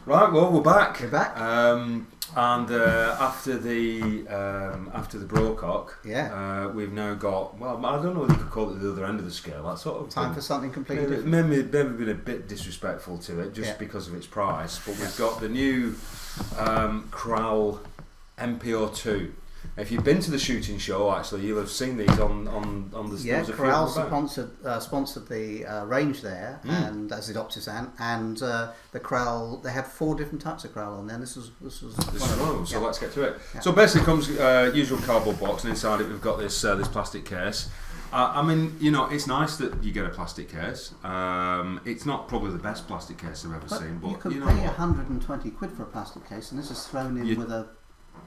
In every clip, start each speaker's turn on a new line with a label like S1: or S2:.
S1: Right, well, we're back.
S2: We're back.
S1: And after the Brocock, we've now got, well, I don't know what you could call it, the other end of the scale. That sort of
S2: time for something completely different.
S1: Maybe been a bit disrespectful to it just because of its price. But we've got the new Kral Np-02. If you've been to the shooting show, actually, you'll have seen these on the.
S2: Yeah, Kral sponsored the range there, and as did Optisan, and the Kral. They had 4 different types of Kral on there. And this was one of them.
S1: So let's get to it. Yeah. So basically, comes usual cardboard box, and inside it we've got this plastic case. I mean, you know, it's nice that you get a plastic case. It's not probably the best plastic case I've ever seen, but
S2: you can
S1: know
S2: pay
S1: what?
S2: 120 quid for a plastic case, and this is thrown in with a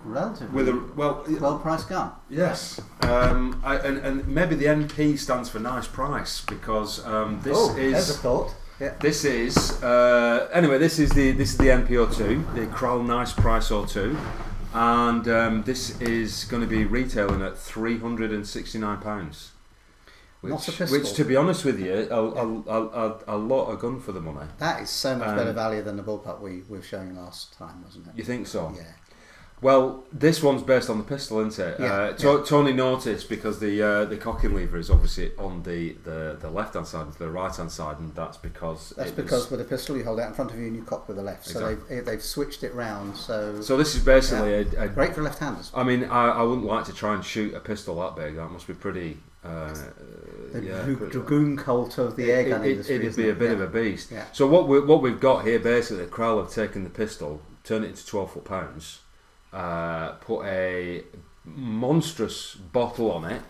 S2: relatively well-priced gun.
S1: Yes, and maybe the NP stands for nice price because
S2: there's a thought. Yeah.
S1: This is anyway. This is the Np-02, the Kral Nice Price-02, and this is going to be retailing at £369. Which, to be honest with you, a lot of gun for the money.
S2: That is so much better value than the bullpup we were showing last time, wasn't it?
S1: You think so?
S2: Yeah.
S1: Well, this one's based on the pistol, isn't it?
S2: Yeah.
S1: Tony noticed because the cocking lever is obviously on the left hand side and the right hand side, and that's because
S2: with a pistol you hold out in front of you and you cock with the left. Exactly. So they've switched it round. So
S1: this is basically a
S2: great for left-handers.
S1: I mean, I wouldn't like to try and shoot a pistol that big. That must be pretty.
S2: Dragoon Colt of the air gun industry.
S1: It'd be a bit of a beast.
S2: Yeah.
S1: So what we've got here basically, Kral have taken the pistol, turned it into 12-foot pounds. Put a monstrous bottle on it,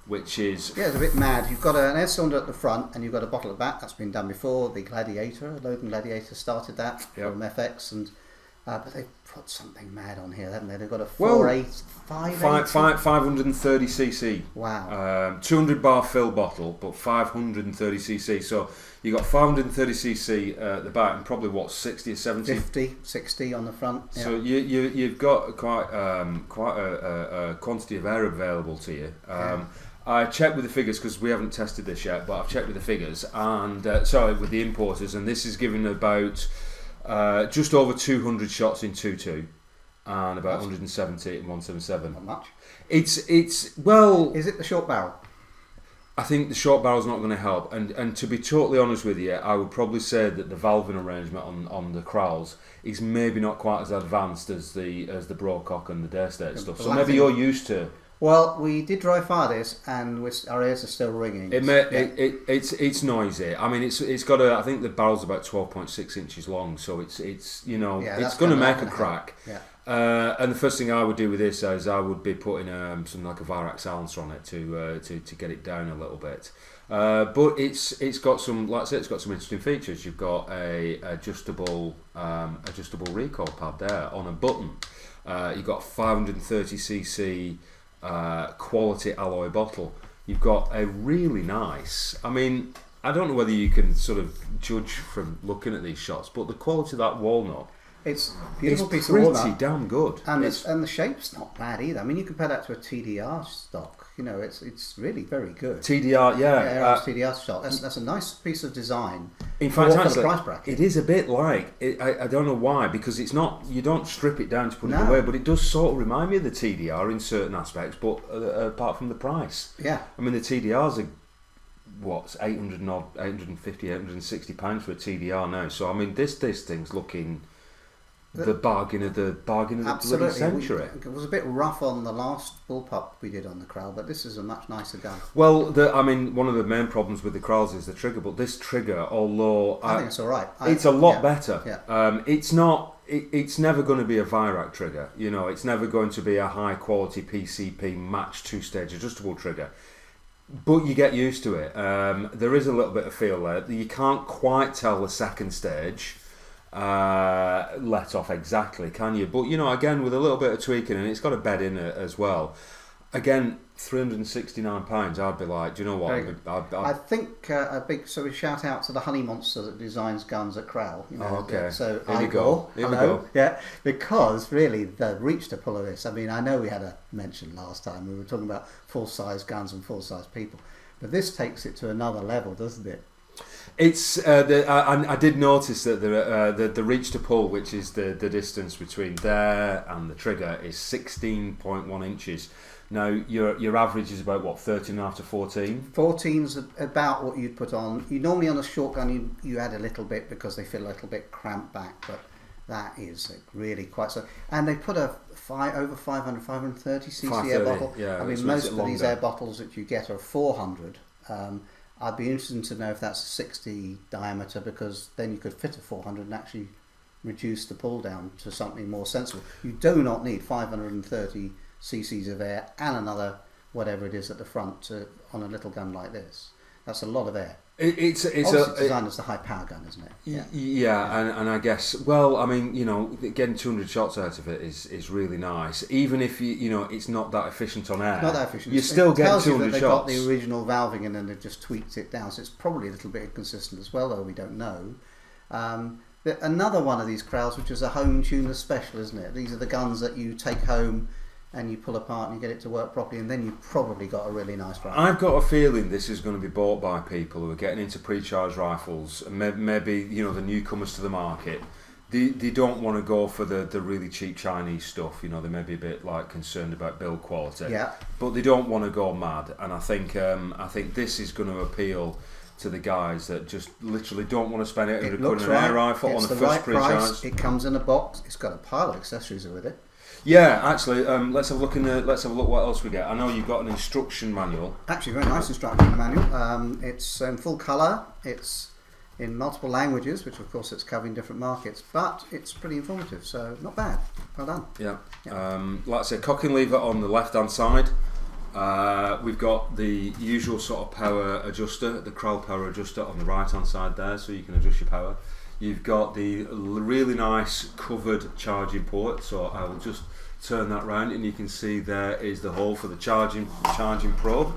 S1: which is
S2: it's a bit mad. You've got an air cylinder at the front, and you've got a bottle at the back. That's been done before. The Gladiator, Logan Gladiator, started that from FX, and but they've put something mad on here, haven't they? They've got a
S1: 530cc.
S2: Wow.
S1: 200 bar fill bottle, but 530cc. So you got 530cc at the back, and probably 60 or 70,
S2: 60 on the front. Yeah.
S1: So you've got quite a quantity of air available to you. I checked with the figures because we haven't tested this yet, but I've checked with the figures and with the importers, and this is giving about just over 200 shots in 2.2 and about 170 in 177.
S2: Not much.
S1: It's well.
S2: Is it the short barrel?
S1: I think the short barrel's not going to help, and to be totally honest with you, I would probably say that the valving arrangement on the Krals is maybe not quite as advanced as the Brocock and the Darestate stuff. So maybe you're used to.
S2: Well, we did dry fire this, and our ears are still ringing.
S1: It's noisy. I mean, it's got I think the barrel's about 12.6 inches long, so it's it's going to make a crack.
S2: Yeah.
S1: And the first thing I would do with this is I would be putting something like a Virac silencer on it to get it down a little bit. But it's got some, like I said, it's got some interesting features. You've got a adjustable recoil pad there on a button. You've got 530cc quality alloy bottle. You've got a really nice. I mean, I don't know whether you can sort of judge from looking at these shots, but the quality of that walnut.
S2: It's a beautiful piece of
S1: pretty
S2: walnut.
S1: Damn good.
S2: And the shape's not bad either. I mean, you compare that to a TDR stock. You know, it's really very good.
S1: TDR,
S2: TDR stock. That's a nice piece of design.
S1: In fact,
S2: for the price bracket.
S1: It is a bit like I don't know why, because it's not. You don't strip it down to put it away, but it does sort of remind me of the TDR in certain aspects. But apart from the price,
S2: yeah.
S1: I mean, the TDRs are. What's 850, 860 pounds for a TDR now? So I mean, this thing's looking. The bargain of the bloody century.
S2: It was a bit rough on the last bullpup we did on the Kral, but this is a much nicer gun.
S1: Well, I mean, one of the main problems with the Krals is the trigger, but this trigger, although
S2: I think it's all right,
S1: it's a lot better.
S2: Yeah.
S1: It's not. It's never going to be a Virac trigger. You know, it's never going to be a high quality PCP matched 2-stage adjustable trigger. But you get used to it. There is a little bit of feel there. You can't quite tell the second stage. Let off exactly, can you? But you know, again, with a little bit of tweaking, and it's got a bed in it as well. Again, £369. I'd be like, do you know what?
S2: I think a big shout out to the Honey Monster that designs guns at Kral. You know,
S1: okay.
S2: So
S1: Here we go.
S2: Yeah, because really the reach to pull of this. I mean, I know we had a mention last time. We were talking about full size guns and full size people, but this takes it to another level, doesn't it?
S1: It's I did notice that the reach to pull, which is the distance between there and the trigger, is 16.1 inches. Now your average is about what, 13.5 to 14?
S2: 14's about what you'd put on. You normally on a short gun you add a little bit because they feel a little bit cramped back, but that is really quite so. And they put over 530 cc air bottle.
S1: Yeah,
S2: I mean, most of these air bottles that you get are 400. I'd be interested to know if that's a 60 diameter, because then you could fit a 400 and actually reduce the pull down to something more sensible. You do not need 530 cc's of air and another whatever it is at the front on a little gun like this. That's a lot of air. It's designed as a high power gun, isn't it?
S1: Yeah, and I guess, well, I mean, you know, getting 200 shots out of it is really nice. Even if you know it's not that efficient on air,
S2: it's not that efficient.
S1: You still get 200 shots.
S2: They've got the original valving and then they've just tweaked it down, so it's probably a little bit inconsistent as well, though we don't know. But another one of these Krals, which is a home tuner special, isn't it? These are the guns that you take home and you pull apart and you get it to work properly, and then you've probably got a really nice rifle.
S1: I've got a feeling this is going to be bought by people who are getting into pre-charged rifles, and maybe you know, the newcomers to the market. They don't want to go for the really cheap Chinese stuff. You know, they may be a bit like concerned about build quality.
S2: Yeah.
S1: But they don't want to go mad, and I think this is going to appeal to the guys that just literally don't want to spend £800 on an air rifle on the first pre-charge.
S2: It comes in a box. It's got a pile of accessories with it.
S1: Yeah, actually, let's have a look what else we get. I know you've got an instruction manual.
S2: Actually, very nice instruction manual. It's in full colour. It's in multiple languages, which of course it's covering different markets, but it's pretty informative, so not bad. Well done.
S1: Yeah. Like I say, cocking lever on the left-hand side. We've got the usual sort of power adjuster, the Kral power adjuster on the right-hand side there, so you can adjust your power. You've got the really nice covered charging port, so I will just turn that round and you can see there is the hole for the charging probe.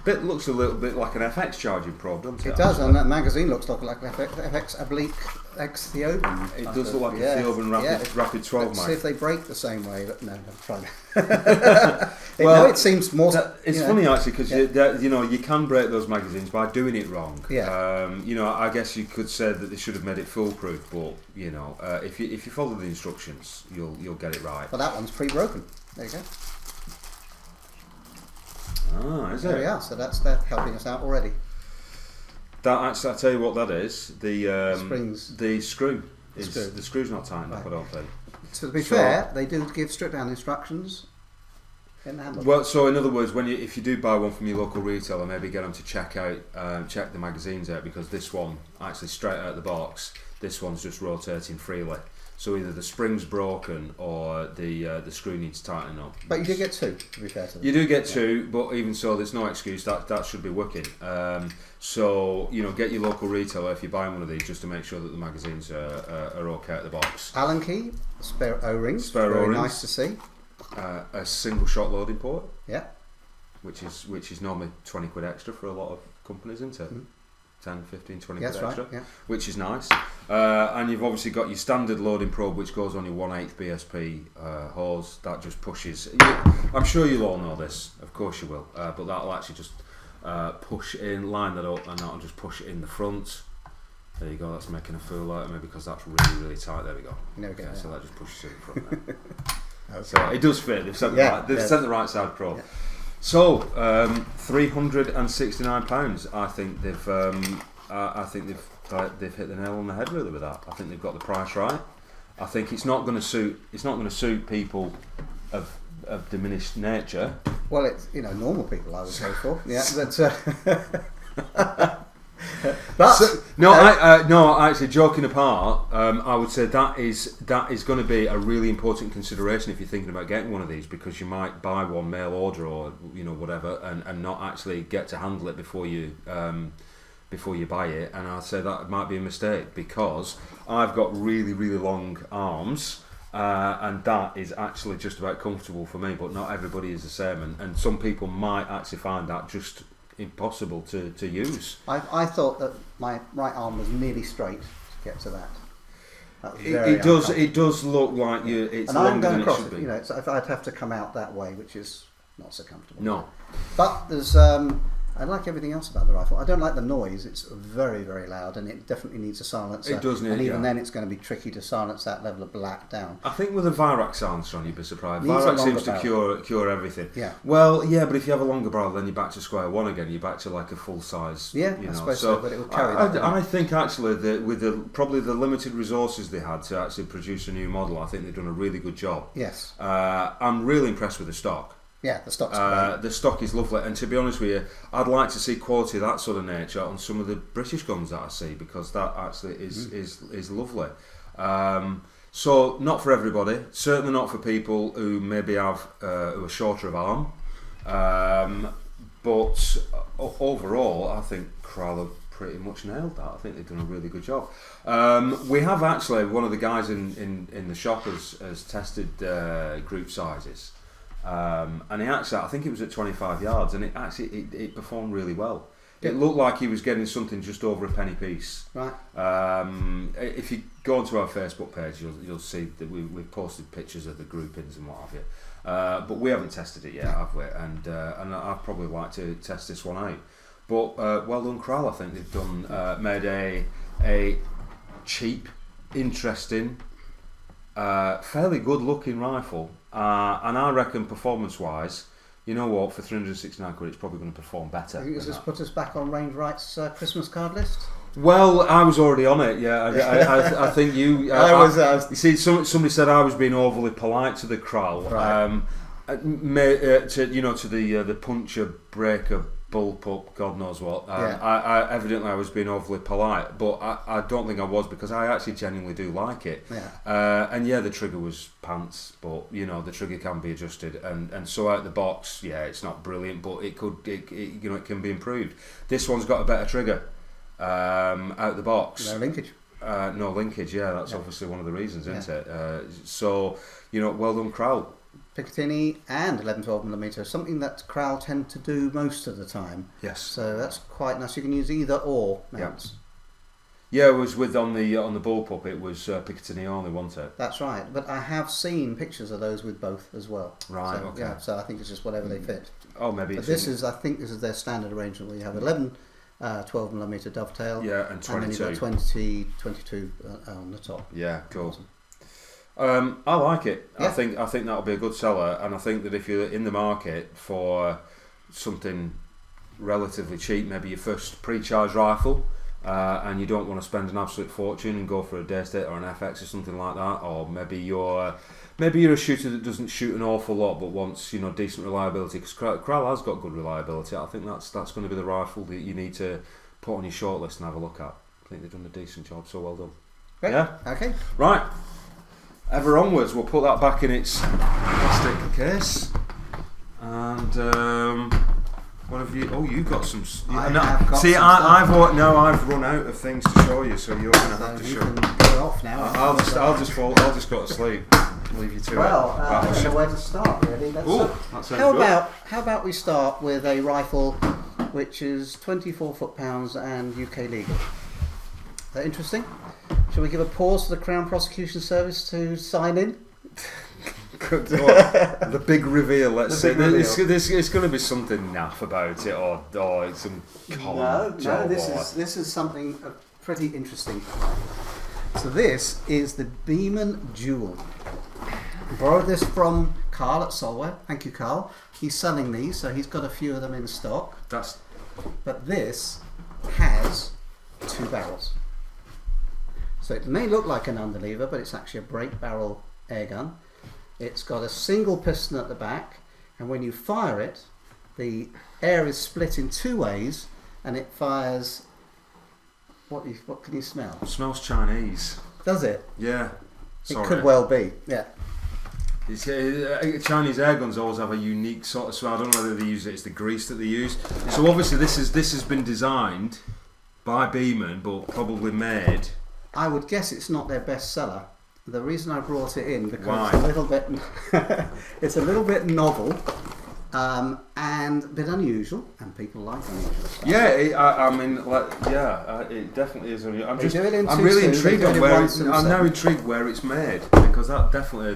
S1: Looks a little bit like an FX charging probe, doesn't it?
S2: It does, and that magazine looks like an FX oblique X Theoben.
S1: It does look like a Theoben Rapid 12 mag.
S2: See if they break the same way. But no, don't try that. Well, it seems more.
S1: It's funny actually, because you can break those magazines by doing it wrong.
S2: Yeah.
S1: I guess you could say that they should have made it foolproof, but if you follow the instructions, you'll get it right.
S2: Well, that one's pre-broken. There you go.
S1: Ah, is it?
S2: There we are. So they're helping us out already.
S1: That actually, I tell you what that is. The
S2: springs.
S1: The screw. The screw's not tightened up, I don't think.
S2: To be fair, they do give stripped down instructions in the handbook.
S1: Well, so in other words, if you do buy one from your local retailer, maybe get them to check the magazines out, because this one actually straight out of the box, this one's just rotating freely. So either the spring's broken or the screw needs tightening up.
S2: But you do get two, to be fair to them.
S1: You do get two, but even so, there's no excuse. That should be working. So get your local retailer if you're buying one of these, just to make sure that the magazines are okay at the box.
S2: Allen key, spare O-rings.
S1: Spare
S2: very
S1: O-rings.
S2: Nice to see.
S1: A single shot loading port.
S2: Yeah.
S1: Which is normally 20 quid extra for a lot of companies, isn't it? Mm-hmm. 10, 15, 20 quid extra,
S2: right, yeah.
S1: Which is nice. And you've obviously got your standard loading probe, which goes on your 1/8 BSP hose. That just pushes. I'm sure you'll all know this, of course you will, but that'll actually just push in, line that up, and that'll just push it in the front. There you go, that's making a fool out of me because that's really, really tight. There we go. So that just pushes it in the front there. Okay. So it does fit, they've sent the right side probe. Yeah. So £369. I think they've hit the nail on the head really with that. I think they've got the price right. I think it's not going to suit people of diminished nature.
S2: Well, it's normal people I would go for. Yeah,
S1: actually, joking apart, I would say that is going to be a really important consideration if you're thinking about getting one of these, because you might buy one mail order or whatever, and not actually get to handle it before you buy it. And I'd say that might be a mistake, because I've got really, really long arms. And that is actually just about comfortable for me, but not everybody is the same, and some people might actually find that just impossible to use.
S2: I thought that my right arm was nearly straight to get to that.
S1: It does look like it's longer than it should be.
S2: So if I'd have to come out that way, which is not so comfortable.
S1: No.
S2: But there's I like everything else about the rifle. I don't like the noise. It's very, very loud, and it definitely needs a silencer.
S1: It does need,
S2: and even then, it's going to be tricky to silence that level of black down.
S1: I think with a Virac silencer on, you'd be surprised.
S2: Needs a
S1: Virac
S2: longer
S1: seems to cure everything.
S2: Yeah.
S1: Well, yeah, but if you have a longer barrel, then you're back to square one again. You're back to like a full size.
S2: Yeah,
S1: you
S2: I
S1: know.
S2: suppose so, but it would carry that.
S1: I think actually that with probably the limited resources they had to actually produce a new model, I think they've done a really good job.
S2: Yes.
S1: I'm really impressed with the stock.
S2: Yeah, the stock's great.
S1: The stock is lovely, and to be honest with you, I'd like to see quality of that sort of nature on some of the British guns that I see, because that actually is lovely. So not for everybody, certainly not for people who maybe have who are shorter of arm, but overall, I think Kral have pretty much nailed that. I think they've done a really good job. We have actually, one of the guys in the shop has tested group sizes. And he actually, I think it was at 25 yards, and it performed really well. It looked like he was getting something just over a penny piece.
S2: Right.
S1: If you go onto our Facebook page, you'll see that we've posted pictures of the groupings and what have you. But we haven't tested it yet, have we? And I'd probably like to test this one out. But well done, Kral. I think they've done made a cheap, interesting, fairly good-looking rifle. And I reckon performance-wise, you know what, for 369 quid, it's probably going to perform better.
S2: I think this has put us back on Range Right's Christmas card list.
S1: Well, I was already on it. Yeah, I think you. You see, somebody said I was being overly polite to the Kral.
S2: Right.
S1: To the puncher, breaker, bullpup, God knows what. Evidently I was being overly polite, but I don't think I was, because I actually genuinely do like it.
S2: Yeah.
S1: And yeah, the trigger was pants, but you know, the trigger can be adjusted, and so out the box, yeah, it's not brilliant, but it can be improved. This one's got a better trigger out the box.
S2: No linkage.
S1: No linkage. Yeah, that's obviously one of the reasons, isn't it? So well done, Kral.
S2: Picatinny and 11-12mm, something that Kral tend to do most of the time.
S1: Yes.
S2: So that's quite nice. You can use either or mounts.
S1: Yeah, it was on the bullpup. It was Picatinny only, wasn't it?
S2: That's right. But I have seen pictures of those with both as well.
S1: Right.
S2: So,
S1: okay.
S2: Yeah. So I think it's just whatever they fit.
S1: Oh, maybe.
S2: But I think this is their standard arrangement, where you have 12mm dovetail.
S1: Yeah, and 22.
S2: And then you've got 22 on the top.
S1: Yeah, cool.
S2: Awesome.
S1: I like it.
S2: Yeah.
S1: I think that'll be a good seller, and I think that if you're in the market for something relatively cheap, maybe your first pre-charged rifle, and you don't want to spend an absolute fortune and go for a Daystate or an FX or something like that, or maybe you're a shooter that doesn't shoot an awful lot but wants decent reliability, because Kral has got good reliability. I think that's going to be the rifle that you need to put on your shortlist and have a look at. I think they've done a decent job, so well done.
S2: Great.
S1: Yeah.
S2: Okay.
S1: Right. Ever onwards. We'll put that back in its plastic case. And what have you? Oh, you've got some.
S2: I've
S1: run out of things to show you, so you're going to have to show.
S2: You can go off now.
S1: I'll just go to sleep. Leave you to it.
S2: Well, I don't know where to start really.
S1: That sounds good.
S2: How about we start with a rifle which is 24 foot-pounds and UK legal. Is that interesting? Shall we give a pause for the Crown Prosecution Service to sign in?
S1: The big reveal. Let's say it's going to be something naff about it, or some common job.
S2: This is something pretty interesting. So this is the Beeman Jewel. I borrowed this from Carl at Solway. Thank you, Carl. He's selling these, so he's got a few of them in stock. But this has 2 barrels. So it may look like an underlever, but it's actually a break barrel air gun. It's got a single piston at the back, and when you fire it, the air is split in 2 ways, and it fires. What can you smell?
S1: It smells Chinese.
S2: Does it?
S1: Yeah. Sorry.
S2: It could well be. Yeah.
S1: Chinese air guns always have a unique sort of smell. I don't know whether they use it. It's the grease that they use. Yeah. So obviously this has been designed by Beeman, but probably made.
S2: I would guess it's not their best seller. The reason I brought it in because it's a little bit novel, and a bit unusual, and people like unusual stuff.
S1: Yeah, it definitely is unusual. I'm really intrigued
S2: on
S1: where I'm now intrigued where it's made, because that definitely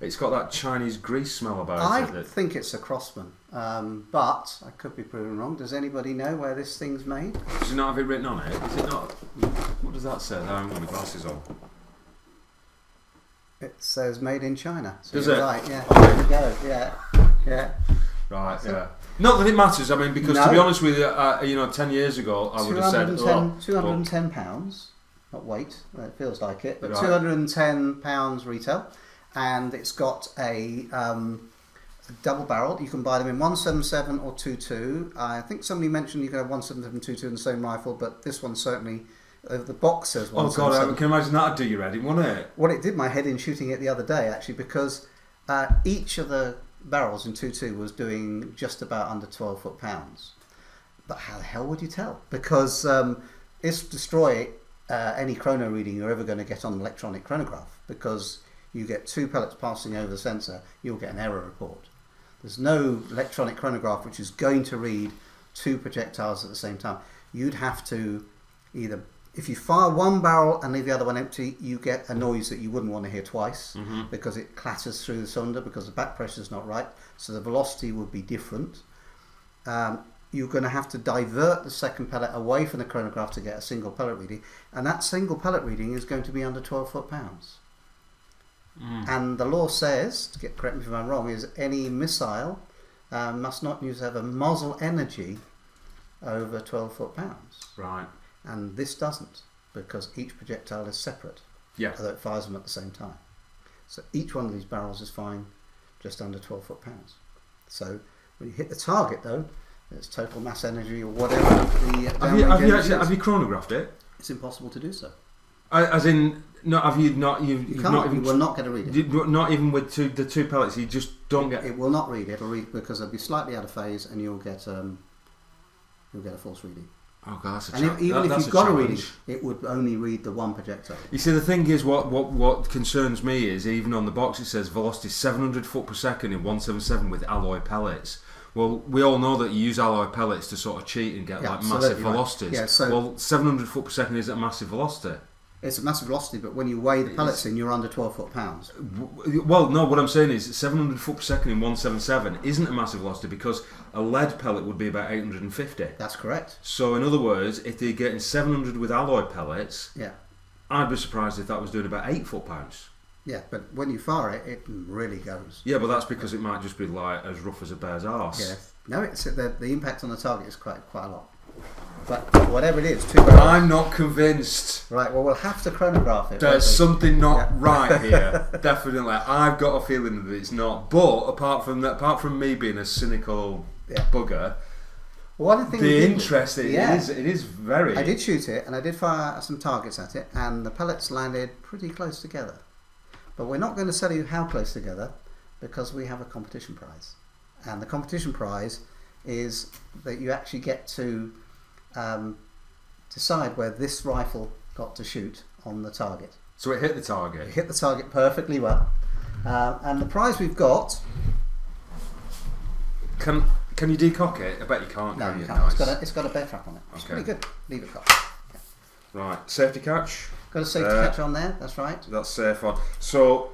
S1: It's got that Chinese grease smell about it.
S2: I think it's a Crossman, but I could be proven wrong. Does anybody know where this thing's made?
S1: Does it not have it written on it? Is it not? What does that say? I haven't got my glasses on.
S2: It says made in China. So
S1: Does
S2: you're
S1: it?
S2: right, yeah.
S1: Okay.
S2: There we go, yeah.
S1: Right, yeah. Not that it matters. I mean, because to be honest with you, 10 years ago, I would have said
S2: £210, not weight. Well, it feels like it, but right. £210 retail, and it's got a double barrel. You can buy them in 177 or 22. I think somebody mentioned you can have 177 22 in the same rifle, but this one certainly. The box says 177.
S1: Oh God, I can imagine that'd do your head in, wouldn't it?
S2: Well, it did my head in shooting it the other day, actually, because each of the barrels in 22 was doing just about under 12 foot-pounds. But how the hell would you tell? Because it's destroy any chrono reading you're ever going to get on an electronic chronograph, because you get 2 pellets passing over the sensor, you'll get an error report. There's no electronic chronograph which is going to read 2 projectiles at the same time. You'd have to either... If you fire one barrel and leave the other one empty, you get a noise that you wouldn't want to hear twice, because it clatters through the cylinder because the back pressure is not right, so the velocity would be different. You're going to have to divert the second pellet away from the chronograph to get a single pellet reading, and that single pellet reading is going to be under 12 foot-pounds. And the law says, correct me if I'm wrong, is any missile must not have a muzzle energy over 12 foot-pounds.
S1: Right.
S2: And this doesn't, because each projectile is separate, although it fires them at the same time. So each one of these barrels is firing just under 12 foot-pounds. So when you hit the target, though, it's total mass energy or whatever.
S1: Have you chronographed it?
S2: It's impossible to do so.
S1: As in, no, have you not? You
S2: will not get a read it.
S1: Not even with the 2 pellets. You just don't get.
S2: It will not read it. It'll read because it'll be slightly out of phase, and you'll get a false reading.
S1: Oh God, that's a
S2: challenge. Even if you've got a reading, it would only read the one projectile.
S1: You see, the thing is, what concerns me is, even on the box it says velocity 700 foot per second in 177 with alloy pellets. Well, we all know that you use alloy pellets to sort of cheat and get massive velocities.
S2: Right. Yeah, so
S1: 700 foot per second isn't a massive velocity.
S2: It's a massive velocity, but when you weigh the pellets in, you're under 12 foot-pounds.
S1: Well, no, what I'm saying is 700 foot per second in 177 isn't a massive velocity, because a lead pellet would be about 850.
S2: That's correct.
S1: So in other words, if they're getting 700 with alloy pellets, I'd be surprised if that was doing about 8 foot-pounds.
S2: Yeah, but when you fire it, it really goes.
S1: Yeah, but that's because it might just be like as rough as a bear's arse.
S2: Yeah. No, it's the impact on the target is quite a lot. But whatever it is, 2 barrels.
S1: I'm not convinced.
S2: Right, well, we'll have to chronograph it.
S1: There's something not right here. Definitely. I've got a feeling that it's not. But apart from me being a cynical bugger,
S2: one thing
S1: the interest it is very.
S2: I did shoot it, and I did fire some targets at it, and the pellets landed pretty close together. But we're not going to tell you how close together, because we have a competition prize. And the competition prize is that you actually get to decide where this rifle got to shoot on the target.
S1: So it hit the target?
S2: It hit the target perfectly well. And the prize we've got...
S1: Can you decock it? I bet you can't.
S2: No, you can't.
S1: Nice.
S2: It's got a bear trap on it. It's pretty good. Leave it cocked. Yeah.
S1: Right, safety catch?
S2: Got a safety catch on there, that's right.
S1: That's safe on. So,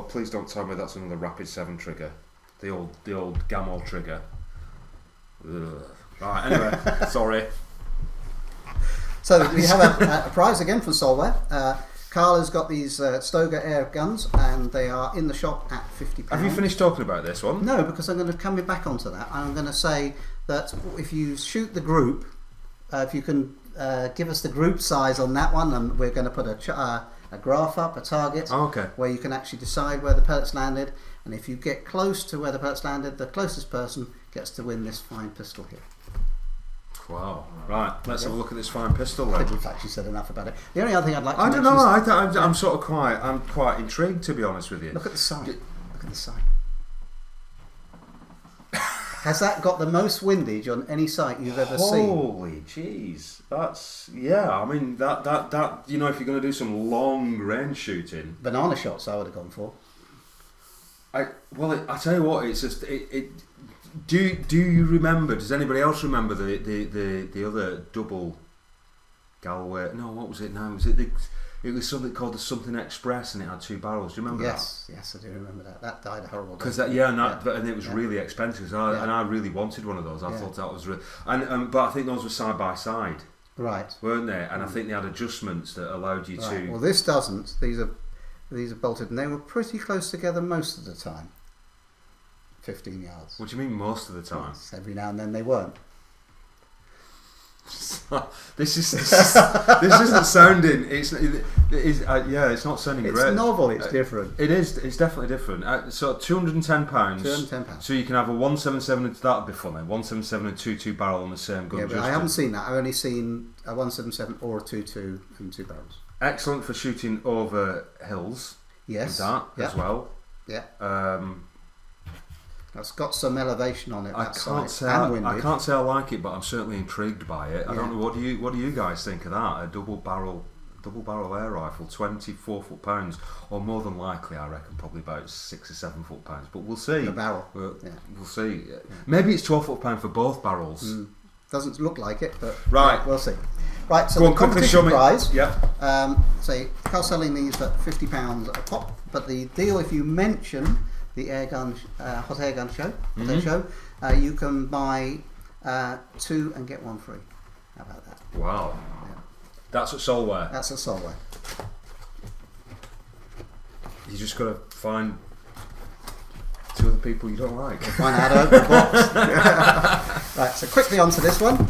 S1: please don't tell me that's another Rapid 7 trigger. The old Gamma trigger. Ugh. Right, anyway, sorry.
S2: So we have a prize again from Solware. Kral has got these Stoger air guns, and they are in the shop at £50.
S1: Have you finished talking about this one?
S2: No, because I'm going to come back onto that. I'm going to say that if you shoot the group, if you can give us the group size on that one, and we're going to put a graph up, a target, where you can actually decide where the pellets landed, and if you get close to where the pellets landed, the closest person gets to win this fine pistol here.
S1: Wow. Right, let's have a look at this fine pistol then.
S2: I think we've actually said enough about it. The only other thing I'd like to
S1: mention I'm sort of quite intrigued, to be honest with you.
S2: Look at the sight. Look at the sight. Has that got the most windage on any sight you've ever seen?
S1: Holy jeez. That's, I mean, that if you're going to do some long range shooting...
S2: Banana shots I would have gone for.
S1: I tell you what, it's just... Do you remember, does anybody else remember the other double Galway... No, what was it now? It It was something called the Something Express, and it had 2 barrels. Do you remember that?
S2: Yes, I do remember that. That died a horrible death.
S1: Because and it was really expensive, and I really wanted one of those. I thought that was really, but I think those were side by side,
S2: right?
S1: Weren't they? And I think they had adjustments that allowed you to.
S2: Well, this doesn't. These are bolted, and they were pretty close together most of the time. 15 yards.
S1: What do you mean most of the time?
S2: Yes, every now and then they weren't.
S1: This isn't sounding. It's not sounding great.
S2: It's novel. It's different.
S1: It is. It's definitely different. So £210.
S2: £210.
S1: So you can have a 177. That'd be funny. 177 and 2.2 barrel on the same gun.
S2: Yeah, but I haven't seen that. I've only seen a 177 or a 2.2 and 2 barrels.
S1: Excellent for shooting over hills.
S2: Yes.
S1: With that as well.
S2: Yeah. It's got some elevation on it.
S1: I can't say I like it, but I'm certainly intrigued by it. I don't know. What do you guys think of that? A double barrel air rifle, 24 foot-pounds, or more than likely, I reckon, probably about 6 or 7 foot-pounds. But we'll see.
S2: The barrel.
S1: We'll see. Maybe it's 12 foot-pound for both barrels.
S2: Doesn't look like it, but we'll see. Right, so
S1: Go
S2: the
S1: on, quickly
S2: competition
S1: show me.
S2: prize.
S1: Yeah.
S2: Say Kral selling these at £50 a pop, but the deal, if you mention the hot air gun show, you can buy 2 and get 1 free. How about that?
S1: Wow.
S2: Yeah.
S1: That's at Solware.
S2: That's at Solware.
S1: You just got to find 2 other people you don't like.
S2: Find out how to open the box. Right, so quickly onto this one.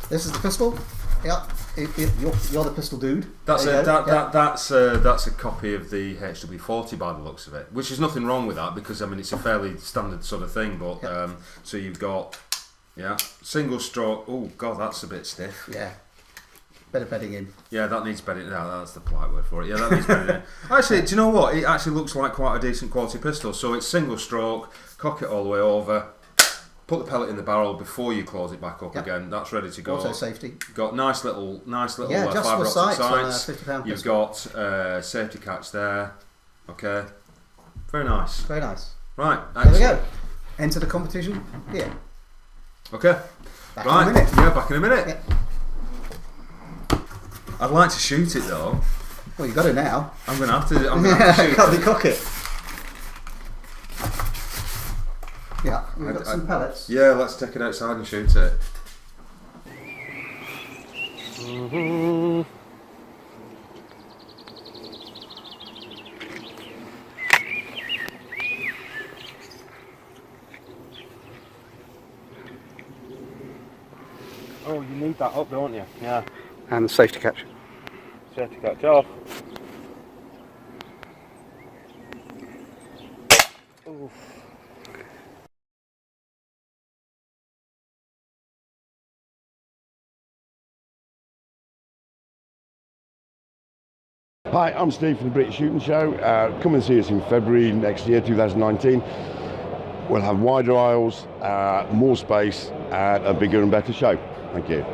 S2: This is the pistol. Yeah, you're the pistol dude.
S1: That's a copy of the HW40 by the looks of it, which is nothing wrong with that, because I mean it's a fairly standard sort of thing. But so you've got single stroke. Oh god, that's a bit stiff.
S2: Yeah, better bedding in.
S1: Yeah, that needs bedding. No, that's the polite word for it. Yeah, that needs bedding in. Actually, do you know what? It actually looks like quite a decent quality pistol. So it's single stroke. Cock it all the way over. Put the pellet in the barrel before you close it back up again. That's ready to go.
S2: Auto safety.
S1: Got nice little
S2: adjustable
S1: fibre optic
S2: sights.
S1: sights. You've got safety catch there. Okay. Very nice.
S2: Very nice.
S1: Right.
S2: There we go. Enter the competition here.
S1: Okay.
S2: Back in a minute.
S1: Yeah, back in a minute.
S2: Yeah.
S1: I'd like to shoot it though.
S2: Well, you've got it now.
S1: I'm going to have to shoot
S2: Can't be cock it. Yeah, we've got some pellets.
S1: Yeah, let's take it outside and shoot it. Oh, you need that up, don't you? Yeah.
S2: And the safety catch.
S1: Safety catch off. Oof.
S3: Hi, I'm Steve from the British Shooting Show. Come and see us in February next year, 2019. We'll have wider aisles, more space, and a bigger and better show. Thank you.